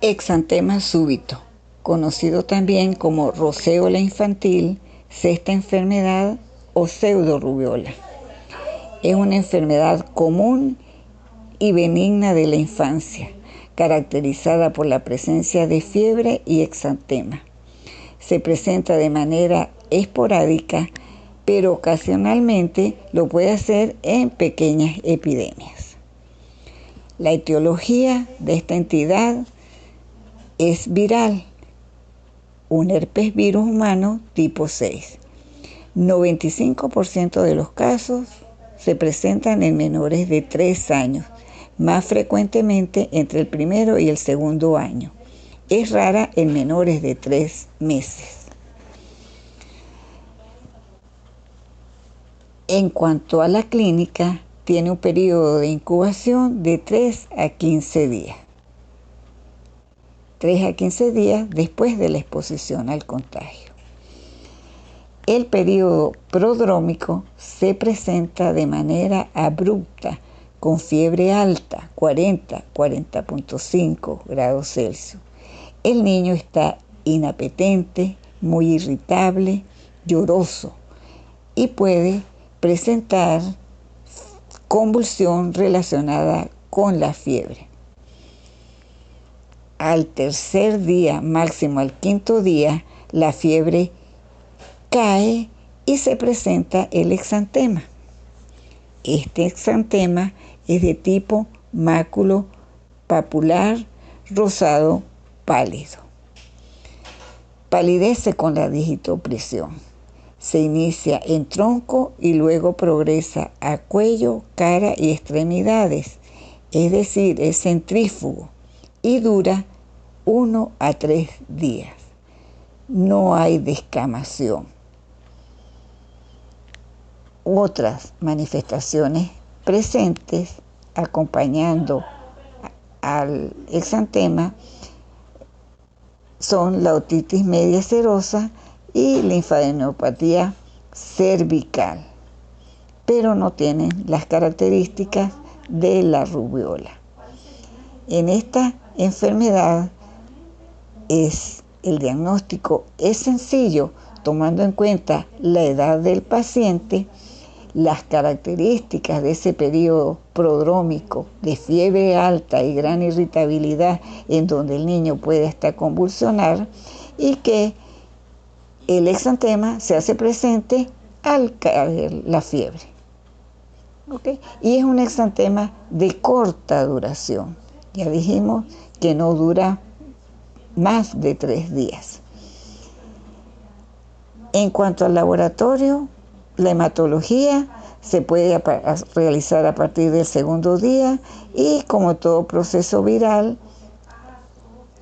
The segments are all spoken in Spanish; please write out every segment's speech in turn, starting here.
Exantema súbito, conocido también como roceola infantil, sexta enfermedad o pseudorubiola. Es una enfermedad común y benigna de la infancia, caracterizada por la presencia de fiebre y exantema. Se presenta de manera esporádica, pero ocasionalmente lo puede hacer en pequeñas epidemias. La etiología de esta entidad es viral, un herpes virus humano tipo 6. 95% de los casos se presentan en menores de 3 años, más frecuentemente entre el primero y el segundo año. Es rara en menores de 3 meses. En cuanto a la clínica, tiene un periodo de incubación de 3 a 15 días. 3 a 15 días después de la exposición al contagio. El periodo prodrómico se presenta de manera abrupta, con fiebre alta, 40.5 grados Celsius. El niño está inapetente, muy irritable, lloroso y puede presentar convulsión relacionada con la fiebre. Al tercer día, máximo al quinto día, la fiebre cae y se presenta el exantema. Este exantema es de tipo máculo-papular rosado pálido. Palidece con la digitopresión. Se inicia en tronco y luego progresa a cuello, cara y extremidades, es decir, es centrífugo y dura 1 a 3 días. No hay descamación. Otras manifestaciones presentes acompañando al exantema son la otitis media serosa y linfadenopatía cervical, pero no tienen las características de la rubiola. En esta enfermedad el diagnóstico es sencillo, tomando en cuenta la edad del paciente, las características de ese periodo prodrómico de fiebre alta y gran irritabilidad en donde el niño puede hasta convulsionar y que el exantema se hace presente al caer la fiebre. ¿Okay? Y es un exantema de corta duración. Ya dijimos que no dura más de 3 días. En cuanto al laboratorio, la hematología se puede realizar a partir del segundo día y, como todo proceso viral,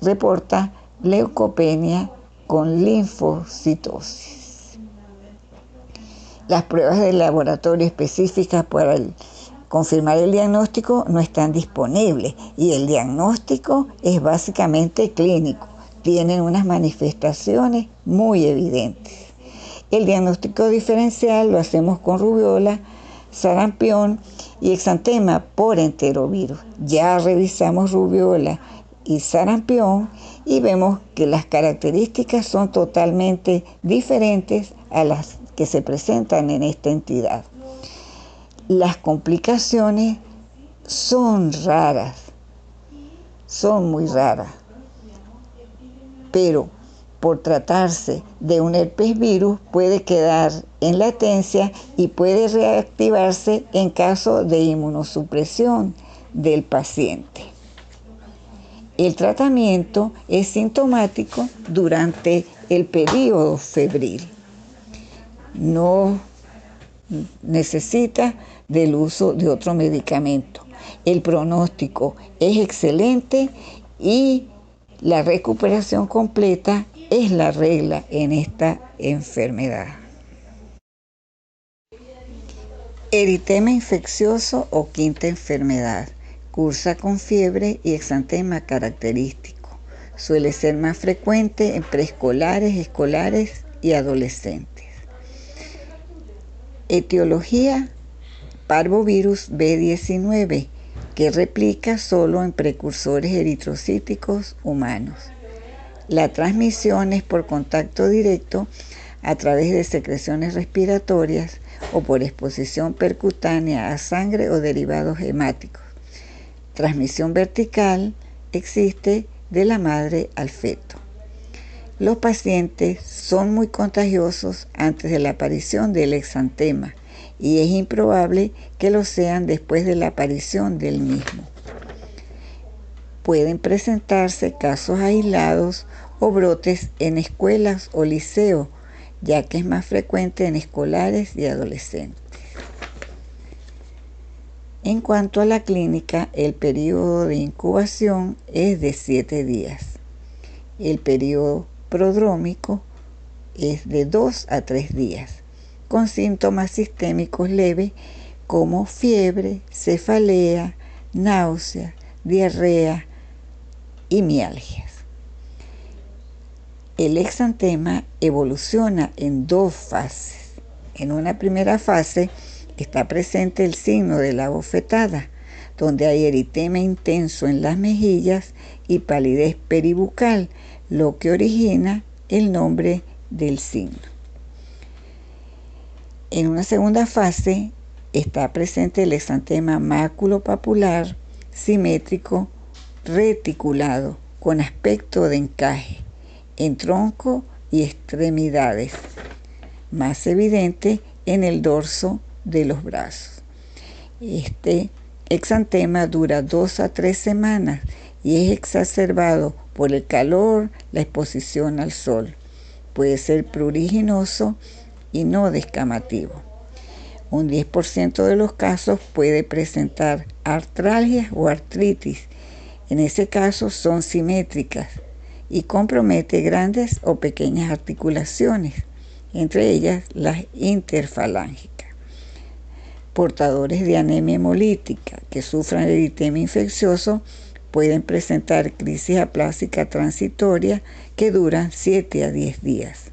reporta leucopenia con linfocitosis. Las pruebas de laboratorio específicas para confirmar el diagnóstico no están disponibles y el diagnóstico es básicamente clínico. Tienen unas manifestaciones muy evidentes. El diagnóstico diferencial lo hacemos con rubiola, sarampión y exantema por enterovirus. Ya revisamos rubiola y sarampión y vemos que las características son totalmente diferentes a las que se presentan en esta entidad. Las complicaciones son raras, son muy raras, pero por tratarse de un herpes virus puede quedar en latencia y puede reactivarse en caso de inmunosupresión del paciente. El tratamiento es sintomático durante el periodo febril. No necesita del uso de otro medicamento. El pronóstico es excelente y la recuperación completa es la regla en esta enfermedad. Eritema infeccioso o quinta enfermedad. Cursa con fiebre y exantema característico. Suele ser más frecuente en preescolares, escolares y adolescentes. Etiología: parvovirus B19, que replica solo en precursores eritrocíticos humanos. La transmisión es por contacto directo a través de secreciones respiratorias o por exposición percutánea a sangre o derivados hemáticos. Transmisión vertical existe de la madre al feto. Los pacientes son muy contagiosos antes de la aparición del exantema y es improbable que lo sean después de la aparición del mismo. Pueden presentarse casos aislados o brotes en escuelas o liceos, ya que es más frecuente en escolares y adolescentes. En cuanto a la clínica, el periodo de incubación es de 7 días. El periodo prodrómico es de 2 a 3 días, con síntomas sistémicos leves como fiebre, cefalea, náusea, diarrea y mialgias. El exantema evoluciona en 2 fases. En una primera fase está presente el signo de la bofetada, donde hay eritema intenso en las mejillas y palidez peribucal, lo que origina el nombre del signo. En una segunda fase está presente el exantema maculopapular, simétrico, reticulado, con aspecto de encaje en tronco y extremidades, más evidente en el dorso de los brazos. Este exantema dura 2 a 3 semanas y es exacerbado por el calor, la exposición al sol. Puede ser pruriginoso y no descamativo. Un 10% de los casos puede presentar artralgias o artritis. En ese caso son simétricas y compromete grandes o pequeñas articulaciones, entre ellas las interfalángicas. Portadores de anemia hemolítica que sufran eritema infeccioso pueden presentar crisis aplásica transitoria que duran 7 a 10 días.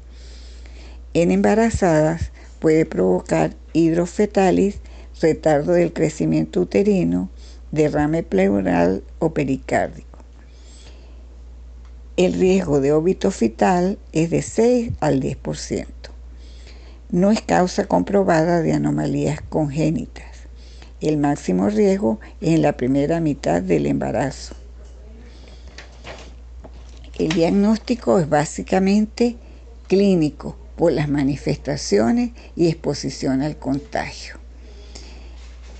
En embarazadas puede provocar hidrofetalis, retardo del crecimiento uterino, derrame pleural o pericárdico. El riesgo de óbito fetal es de 6 al 10%. No es causa comprobada de anomalías congénitas. El máximo riesgo es en la primera mitad del embarazo. El diagnóstico es básicamente clínico por las manifestaciones y exposición al contagio.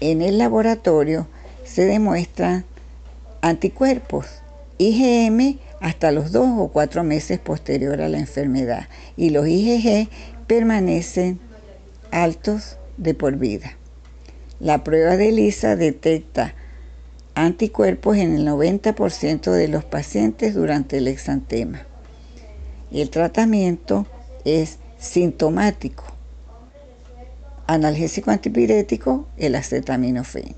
En el laboratorio se demuestran anticuerpos, IgM, hasta los 2 o 4 meses posterior a la enfermedad, y los IgG permanecen altos de por vida. La prueba de ELISA detecta anticuerpos en el 90% de los pacientes durante el exantema. El tratamiento es sintomático, analgésico antipirético, el acetaminofén.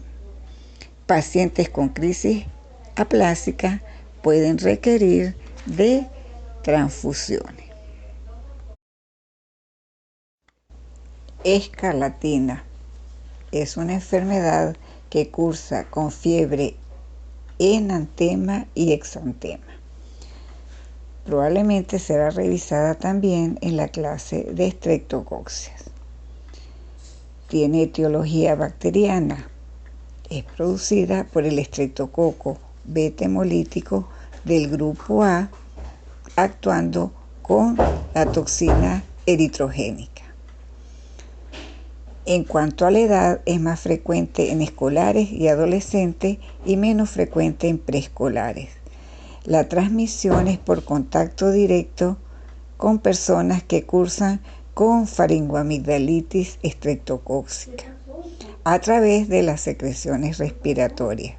Pacientes con crisis aplásica pueden requerir de transfusiones. Escarlatina es una enfermedad que cursa con fiebre, enantema y exantema. Probablemente será revisada también en la clase de estreptococcias. Tiene etiología bacteriana. Es producida por el estreptococo beta hemolítico del grupo A, actuando con la toxina eritrogénica. En cuanto a la edad, es más frecuente en escolares y adolescentes y menos frecuente en preescolares. La transmisión es por contacto directo con personas que cursan con faringoamigdalitis estreptocóxica a través de las secreciones respiratorias.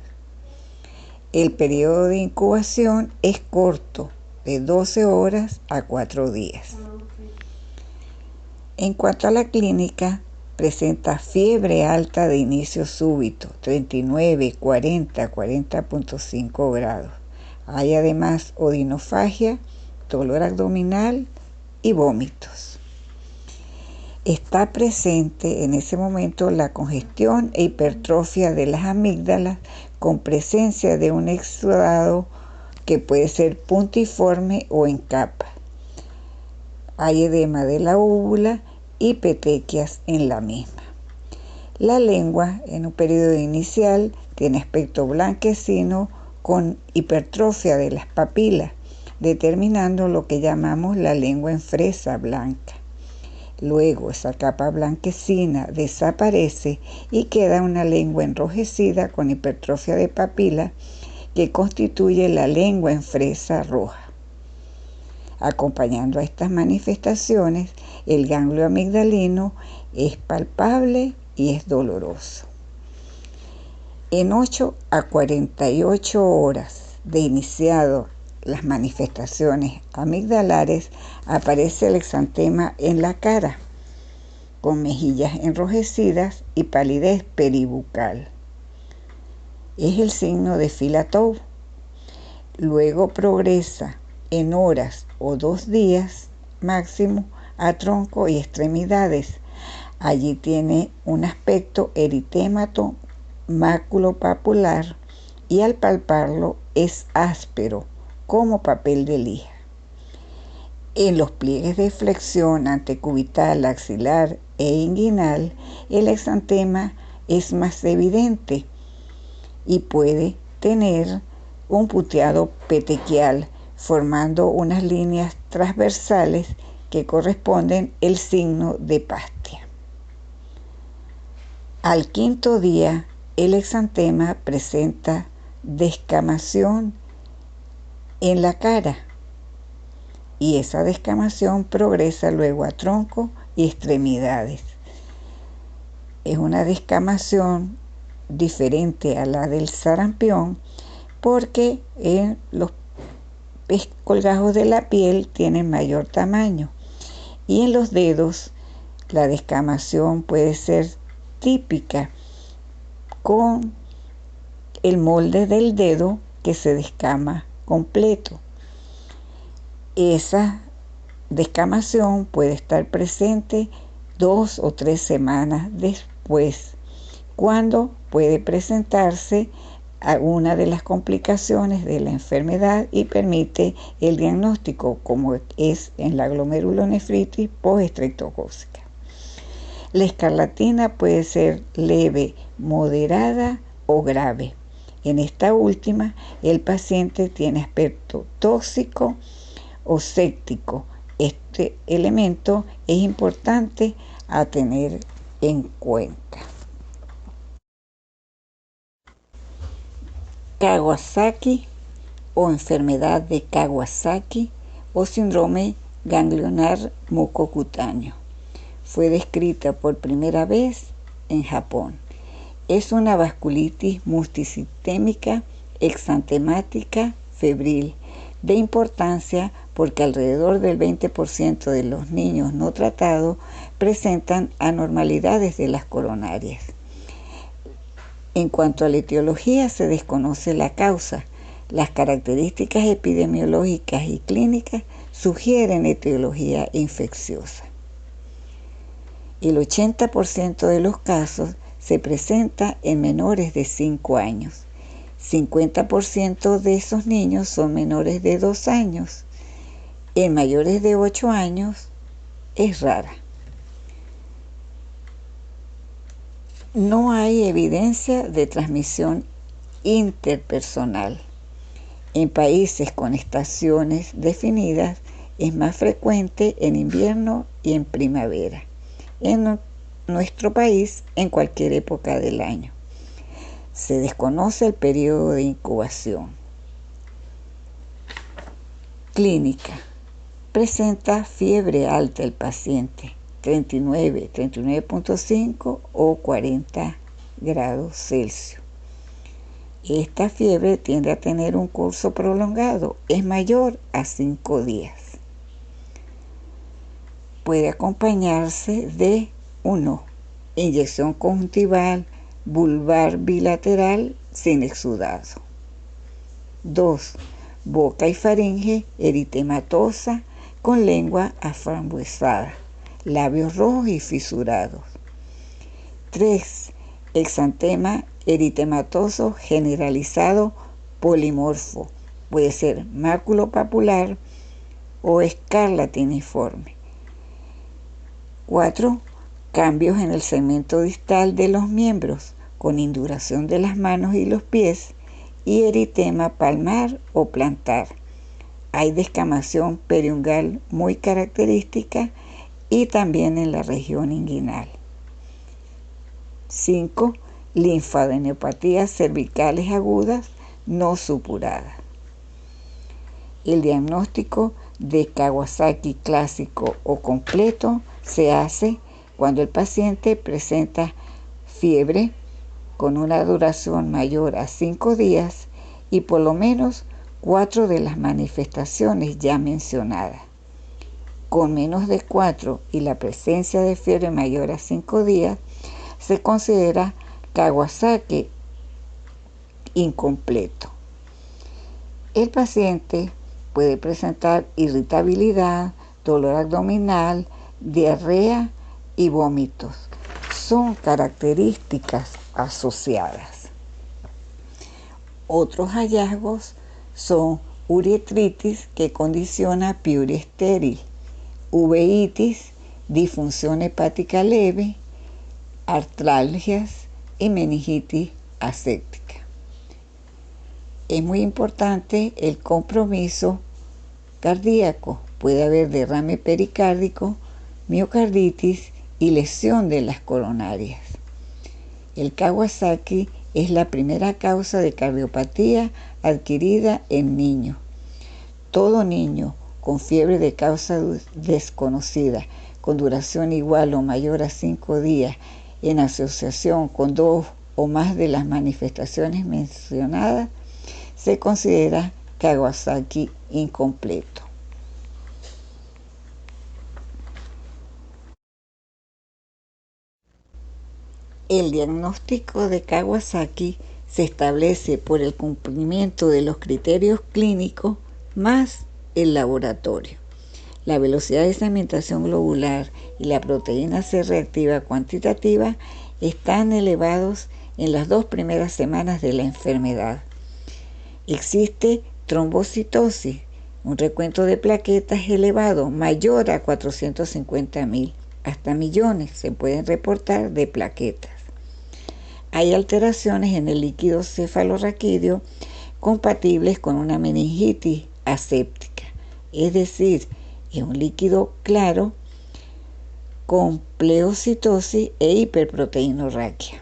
El periodo de incubación es corto, de 12 horas a 4 días. En cuanto a la clínica, presenta fiebre alta de inicio súbito, 39, 40, 40.5 grados. Hay además odinofagia, dolor abdominal y vómitos. Está presente en ese momento la congestión e hipertrofia de las amígdalas con presencia de un exudado que puede ser puntiforme o en capa. Hay edema de la úvula y petequias en la misma. La lengua, en un periodo inicial, tiene aspecto blanquecino con hipertrofia de las papilas, determinando lo que llamamos la lengua en fresa blanca. Luego esa capa blanquecina desaparece y queda una lengua enrojecida con hipertrofia de papila que constituye la lengua en fresa roja. Acompañando a estas manifestaciones, el ganglio amigdalino es palpable y es doloroso. En 8 a 48 horas de iniciado las manifestaciones amigdalares, aparece el exantema en la cara, con mejillas enrojecidas y palidez peribucal. Es el signo de Filatov. Luego progresa en horas o 2 días máximo a tronco y extremidades. Allí tiene un aspecto eritémato maculopapular y al palparlo es áspero como papel de lija. En los pliegues de flexión antecubital, axilar e inguinal, el exantema es más evidente y puede tener un puteado petequial, formando unas líneas transversales que corresponden al signo de Pastia. Al 5.º día, el exantema presenta descamación en la cara y esa descamación progresa luego a tronco y extremidades. Es una descamación diferente a la del sarampión porque los colgajos de la piel tienen mayor tamaño y en los dedos la descamación puede ser típica con el molde del dedo que se descama completo. Esa descamación puede estar presente 2 o 3 semanas después, cuando puede presentarse alguna de las complicaciones de la enfermedad y permite el diagnóstico, como es en la glomerulonefritis postestreptocócica. La escarlatina puede ser leve, moderada o grave. En esta última, el paciente tiene aspecto tóxico o séptico. Este elemento es importante a tener en cuenta. Kawasaki o enfermedad de Kawasaki o síndrome ganglionar mucocutáneo. Fue descrita por primera vez en Japón. Es una vasculitis multisistémica exantemática febril de importancia porque alrededor del 20% de los niños no tratados presentan anormalidades de las coronarias. En cuanto a la etiología, se desconoce la causa. Las características epidemiológicas y clínicas sugieren etiología infecciosa. El 80% de los casos se presenta en menores de 5 años. 50% de esos niños son menores de 2 años. En mayores de 8 años es rara. No hay evidencia de transmisión interpersonal. En países con estaciones definidas es más frecuente en invierno y en primavera. En nuestro país, en cualquier época del año. Se desconoce el periodo de incubación. Clínica. Presenta fiebre alta el paciente, 39, 39.5 o 40 grados Celsius. Esta fiebre tiende a tener un curso prolongado, es mayor a 5 días. Puede acompañarse de 1. Inyección conjuntival vulvar bilateral sin exudado. 2. Boca y faringe eritematosa con lengua aframbuesada, labios rojos y fisurados. 3. Exantema eritematoso generalizado polimorfo. Puede ser maculopapular o escarlatiniforme. 4. Cambios en el segmento distal de los miembros, con induración de las manos y los pies, y eritema palmar o plantar. Hay descamación periungal muy característica y también en la región inguinal. 5. Linfadenopatías cervicales agudas no supuradas. El diagnóstico de Kawasaki clásico o completo se hace cuando el paciente presenta fiebre con una duración mayor a 5 días y por lo menos 4 de las manifestaciones ya mencionadas. Con menos de 4 y la presencia de fiebre mayor a 5 días, se considera Kawasaki incompleto. El paciente puede presentar irritabilidad, dolor abdominal, diarrea y vómitos. Son características asociadas. Otros hallazgos son uretritis que condiciona piuria estéril, uveitis, disfunción hepática leve, artralgias y meningitis aséptica. Es muy importante el compromiso cardíaco. Puede haber derrame pericárdico, miocarditis y lesión de las coronarias. El Kawasaki es la primera causa de cardiopatía adquirida en niños. Todo niño con fiebre de causa desconocida, con duración igual o mayor a 5 días, en asociación con 2 o más de las manifestaciones mencionadas, se considera Kawasaki incompleto. El diagnóstico de Kawasaki se establece por el cumplimiento de los criterios clínicos más el laboratorio. La velocidad de segmentación globular y la proteína C reactiva cuantitativa están elevados en las 2 primeras semanas de la enfermedad. Existe trombocitosis, un recuento de plaquetas elevado, mayor a 450.000, hasta millones se pueden reportar de plaquetas. Hay alteraciones en el líquido cefalorraquídeo compatibles con una meningitis aséptica, es decir, es un líquido claro con pleocitosis e hiperproteinorraquia.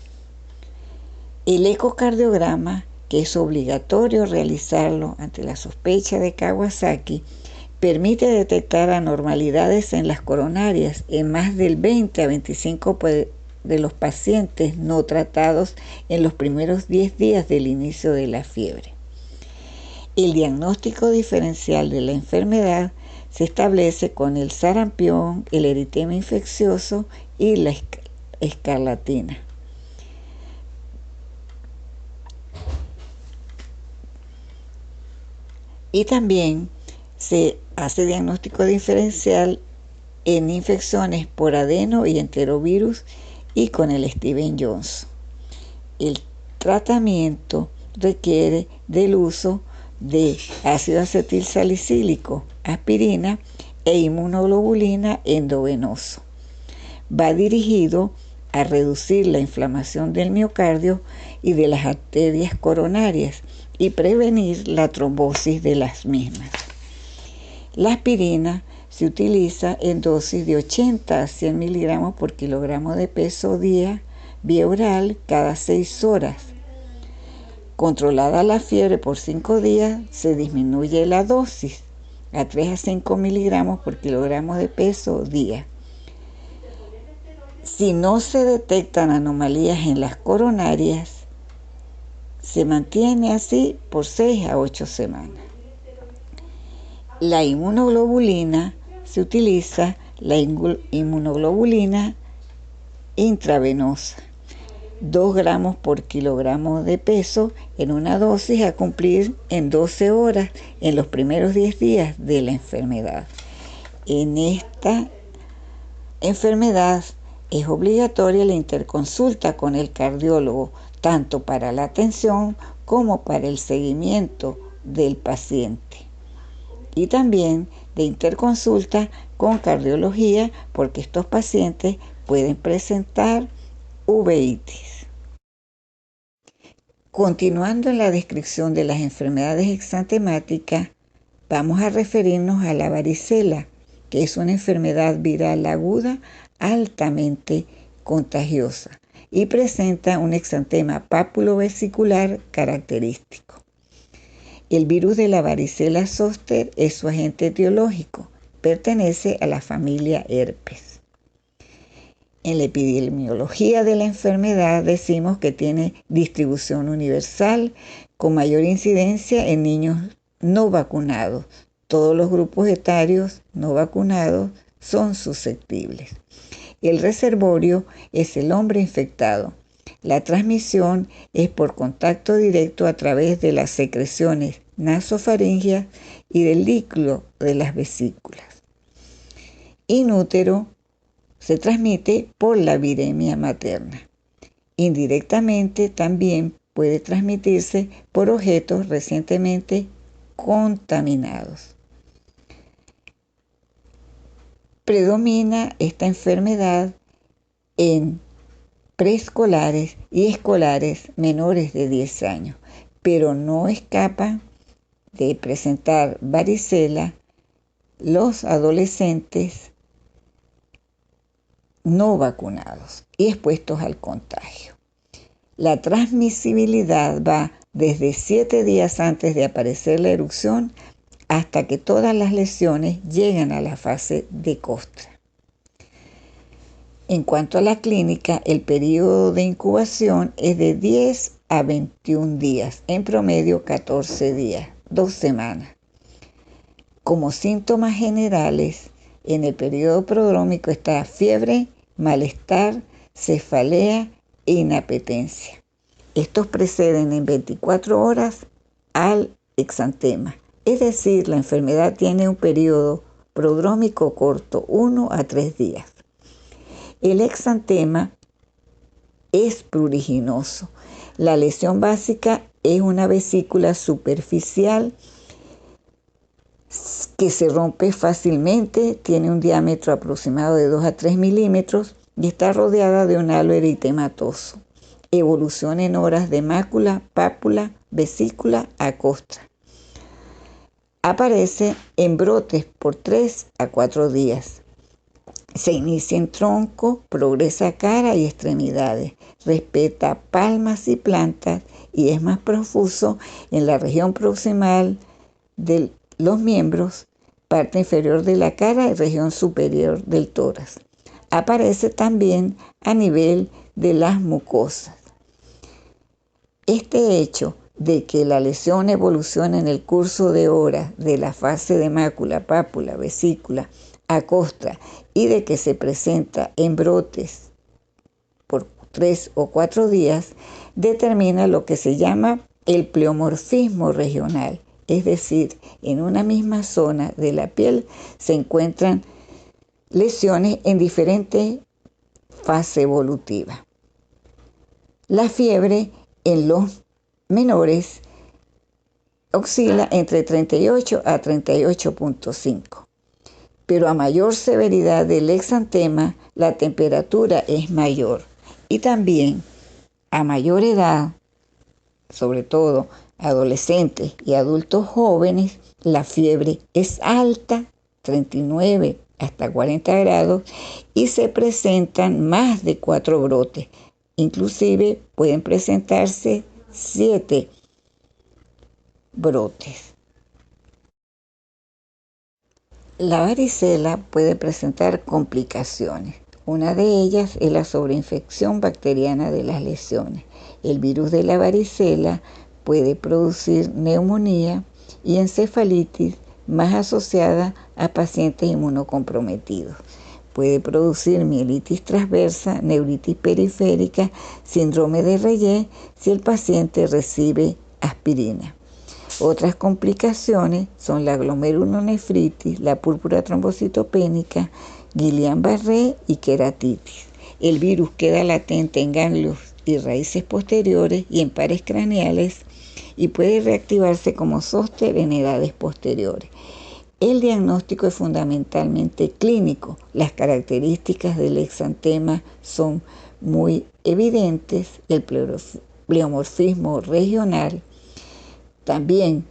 El ecocardiograma, que es obligatorio realizarlo ante la sospecha de Kawasaki, permite detectar anormalidades en las coronarias en más del 20 a 25% de los pacientes no tratados en los primeros 10 días del inicio de la fiebre. El diagnóstico diferencial de la enfermedad se establece con el sarampión, el eritema infeccioso y la escarlatina. Y también se hace diagnóstico diferencial en infecciones por adeno y enterovirus y con el Stevens-Johnson. El tratamiento requiere del uso de ácido acetil salicílico, aspirina e inmunoglobulina endovenoso. Va dirigido a reducir la inflamación del miocardio y de las arterias coronarias y prevenir la trombosis de las mismas. La aspirina se utiliza en dosis de 80 a 100 miligramos por kilogramo de peso día, vía oral cada 6 horas. Controlada la fiebre por 5 días, se disminuye la dosis a 3 a 5 miligramos por kilogramo de peso día. Si no se detectan anomalías en las coronarias, se mantiene así por 6 a 8 semanas. La inmunoglobulina se utiliza, la inmunoglobulina intravenosa, 2 gramos por kilogramo de peso en una dosis a cumplir en 12 horas en los primeros 10 días de la enfermedad. En esta enfermedad es obligatoria la interconsulta con el cardiólogo, tanto para la atención como para el seguimiento del paciente. Y también de interconsulta con cardiología, porque estos pacientes pueden presentar uveitis. Continuando en la descripción de las enfermedades exantemáticas, vamos a referirnos a la varicela, que es una enfermedad viral aguda altamente contagiosa y presenta un exantema pápulo-vesicular característico. El virus de la varicela zoster es su agente etiológico, pertenece a la familia herpes. En la epidemiología de la enfermedad decimos que tiene distribución universal con mayor incidencia en niños no vacunados. Todos los grupos etarios no vacunados son susceptibles. El reservorio es el hombre infectado. La transmisión es por contacto directo a través de las secreciones nasofaringeas y del líquido de las vesículas. In útero se transmite por la viremia materna. Indirectamente también puede transmitirse por objetos recientemente contaminados. Predomina esta enfermedad en preescolares y escolares menores de 10 años, pero no escapan de presentar varicela los adolescentes no vacunados y expuestos al contagio. La transmisibilidad va desde 7 días antes de aparecer la erupción hasta que todas las lesiones llegan a la fase de costra. En cuanto a la clínica, el periodo de incubación es de 10 a 21 días, en promedio 14 días, 2 semanas. Como síntomas generales, en el periodo prodrómico está fiebre, malestar, cefalea e inapetencia. Estos preceden en 24 horas al exantema, es decir, la enfermedad tiene un periodo prodrómico corto, 1 a 3 días. El exantema es pruriginoso. La lesión básica es una vesícula superficial que se rompe fácilmente, tiene un diámetro aproximado de 2 a 3 milímetros y está rodeada de un halo eritematoso. Evoluciona en horas de mácula, pápula, vesícula a costra. Aparece en brotes por 3 a 4 días. Se inicia en tronco, progresa a cara y extremidades, respeta palmas y plantas y es más profuso en la región proximal de los miembros, parte inferior de la cara y región superior del tórax. Aparece también a nivel de las mucosas. Este hecho de que la lesión evoluciona en el curso de horas de la fase de mácula, pápula, vesícula a costra y de que se presenta en brotes por 3 o 4 días, determina lo que se llama el pleomorfismo regional, es decir, en una misma zona de la piel se encuentran lesiones en diferentes fases evolutivas. La fiebre en los menores oscila entre 38 a 38.5. Pero a mayor severidad del exantema, la temperatura es mayor. Y también a mayor edad, sobre todo adolescentes y adultos jóvenes, la fiebre es alta, 39 hasta 40 grados, y se presentan más de 4 brotes. Inclusive pueden presentarse 7 brotes. La varicela puede presentar complicaciones. Una de ellas es la sobreinfección bacteriana de las lesiones. El virus de la varicela puede producir neumonía y encefalitis más asociada a pacientes inmunocomprometidos. Puede producir mielitis transversa, neuritis periférica, síndrome de Reye si el paciente recibe aspirina. Otras complicaciones son la glomerulonefritis, la púrpura trombocitopénica, Guillain-Barré y queratitis. El virus queda latente en ganglios y raíces posteriores y en pares craneales y puede reactivarse como zóster en edades posteriores. El diagnóstico es fundamentalmente clínico. Las características del exantema son muy evidentes, el pleomorfismo regional. También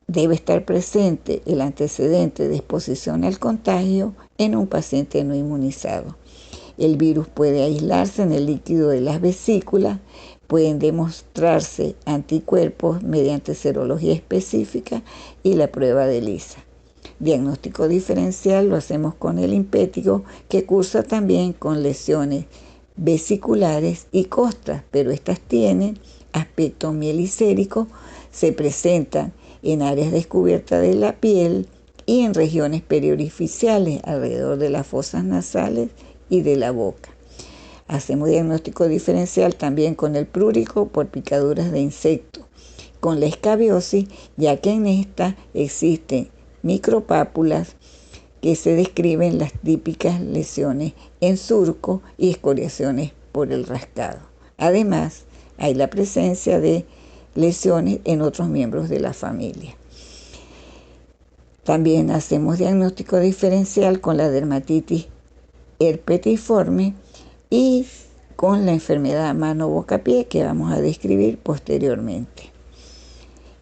debe estar presente el antecedente de exposición al contagio en un paciente no inmunizado. El virus puede aislarse en el líquido de las vesículas, pueden demostrarse anticuerpos mediante serología específica y la prueba de ELISA. Diagnóstico diferencial lo hacemos con el impétigo, que cursa también con lesiones vesiculares y costras, pero estas tienen aspecto mielicérico, se presentan en áreas descubiertas de la piel y en regiones periorificiales alrededor de las fosas nasales y de la boca. Hacemos diagnóstico diferencial también con el prurigo por picaduras de insectos, con la escabiosis, ya que en esta existen micropápulas que se describen las típicas lesiones en surco y escoriaciones por el rascado. Además, hay la presencia de lesiones en otros miembros de la familia. También hacemos diagnóstico diferencial con la dermatitis herpetiforme y con la enfermedad mano-boca-pie que vamos a describir posteriormente.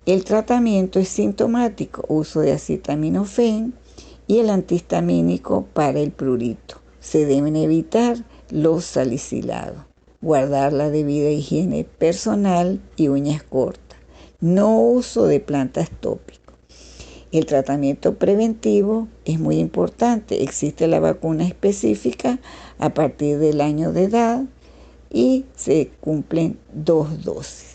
El tratamiento es sintomático, uso de acetaminofén y el antihistamínico para el prurito. Se deben evitar los salicilados, guardar la debida higiene personal y uñas cortas. No uso de plantas tópicas. El tratamiento preventivo es muy importante. Existe la vacuna específica a partir del año de edad y se cumplen 2 dosis.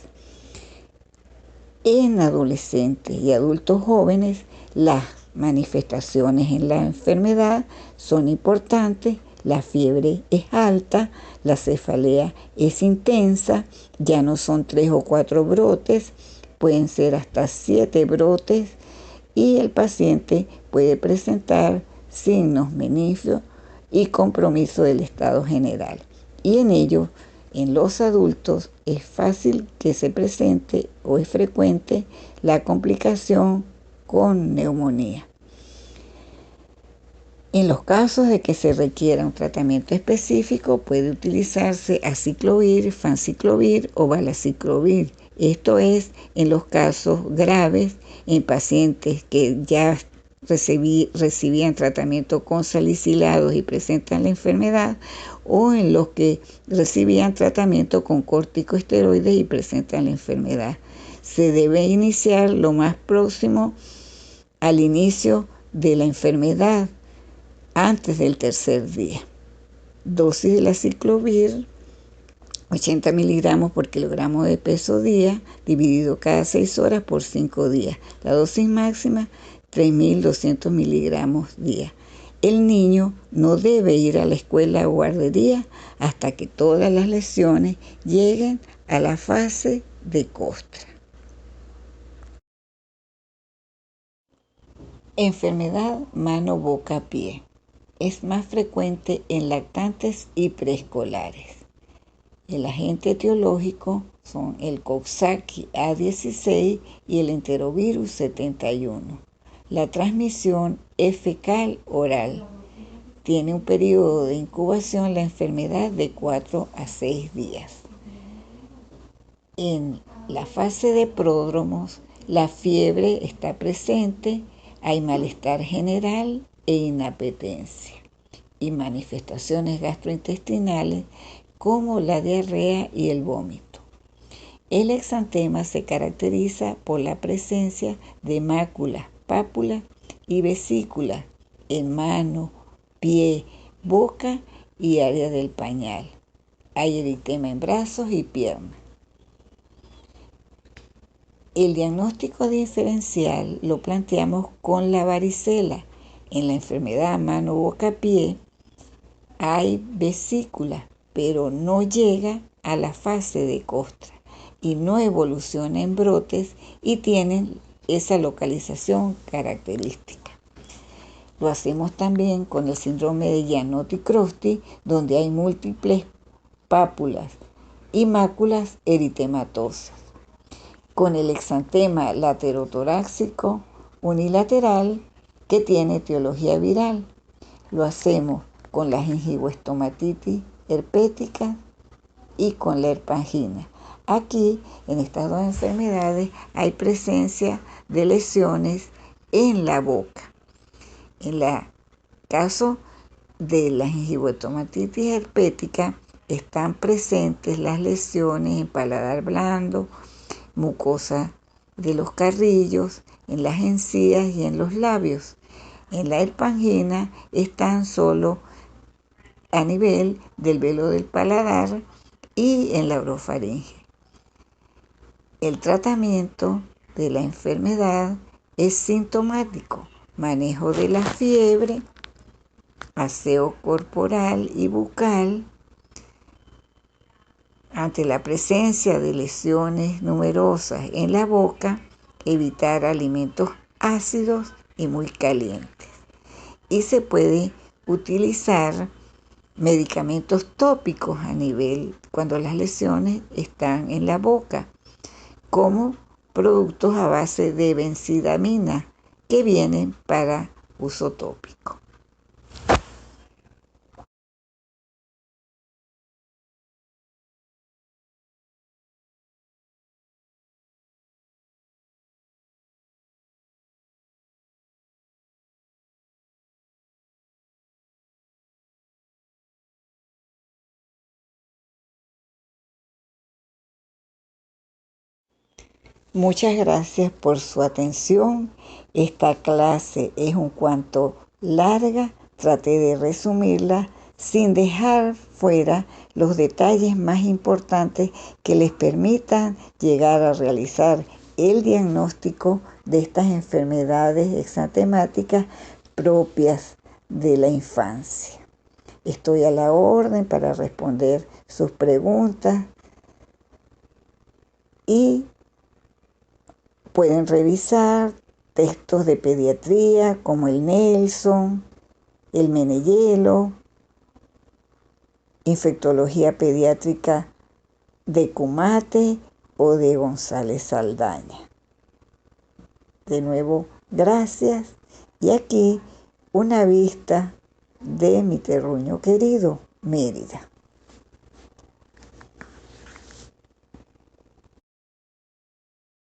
En adolescentes y adultos jóvenes, las manifestaciones en la enfermedad son importantes. La fiebre es alta, la cefalea es intensa, ya no son 3 o 4 brotes, pueden ser hasta 7 brotes y el paciente puede presentar signos meningios y compromiso del estado general. Y en ello, en los adultos, es fácil que se presente o es frecuente la complicación con neumonía. En los casos de que se requiera un tratamiento específico, puede utilizarse aciclovir, fanciclovir o valaciclovir. Esto es en los casos graves, en pacientes que ya recibían tratamiento con salicilados y presentan la enfermedad, o en los que recibían tratamiento con corticosteroides y presentan la enfermedad. Se debe iniciar lo más próximo al inicio de la enfermedad, antes del tercer día. Dosis de la aciclovir, 80 miligramos por kilogramo de peso día, dividido cada 6 horas por 5 días. La dosis máxima, 3.200 miligramos día. El niño no debe ir a la escuela o guardería hasta que todas las lesiones lleguen a la fase de costra. Enfermedad mano-boca-pie. Es más frecuente en lactantes y preescolares. El agente etiológico son el Coxsackie A16 y el enterovirus 71. La transmisión es fecal-oral. Tiene un periodo de incubación la enfermedad de 4 a 6 días. En la fase de pródromos, la fiebre está presente, hay malestar general e inapetencia y manifestaciones gastrointestinales como la diarrea y el vómito. El exantema se caracteriza por la presencia de máculas, pápulas y vesículas en mano, pie, boca y área del pañal. Hay eritema en brazos y piernas. El diagnóstico diferencial lo planteamos con la varicela. En la enfermedad mano-boca-pie hay vesículas, pero no llega a la fase de costra y no evoluciona en brotes y tienen esa localización característica. Lo hacemos también con el síndrome de Giannotti-Crosty, donde hay múltiples pápulas y máculas eritematosas. Con el exantema laterotorácico unilateral que tiene etiología viral. Lo hacemos con la gingivoestomatitis herpética y con la herpangina. Aquí, en estas dos enfermedades, hay presencia de lesiones en la boca. En el caso de la gingivoestomatitis herpética, están presentes las lesiones en paladar blando, mucosa de los carrillos, en las encías y en los labios. En la herpangina están solo a nivel del velo del paladar y en la orofaringe. El tratamiento de la enfermedad es sintomático, manejo de la fiebre, aseo corporal y bucal. Ante la presencia de lesiones numerosas en la boca, evitar alimentos ácidos y muy calientes. Y se puede utilizar medicamentos tópicos a nivel cuando las lesiones están en la boca, como productos a base de benzidamina que vienen para uso tópico. Muchas gracias por su atención. Esta clase es un cuanto larga. Traté de resumirla sin dejar fuera los detalles más importantes que les permitan llegar a realizar el diagnóstico de estas enfermedades exantemáticas propias de la infancia. Estoy a la orden para responder sus preguntas y pueden revisar textos de pediatría como el Nelson, el Meneyelo, infectología pediátrica de Cumate o de González Saldaña. De nuevo, gracias. Y aquí una vista de mi terruño querido, Mérida.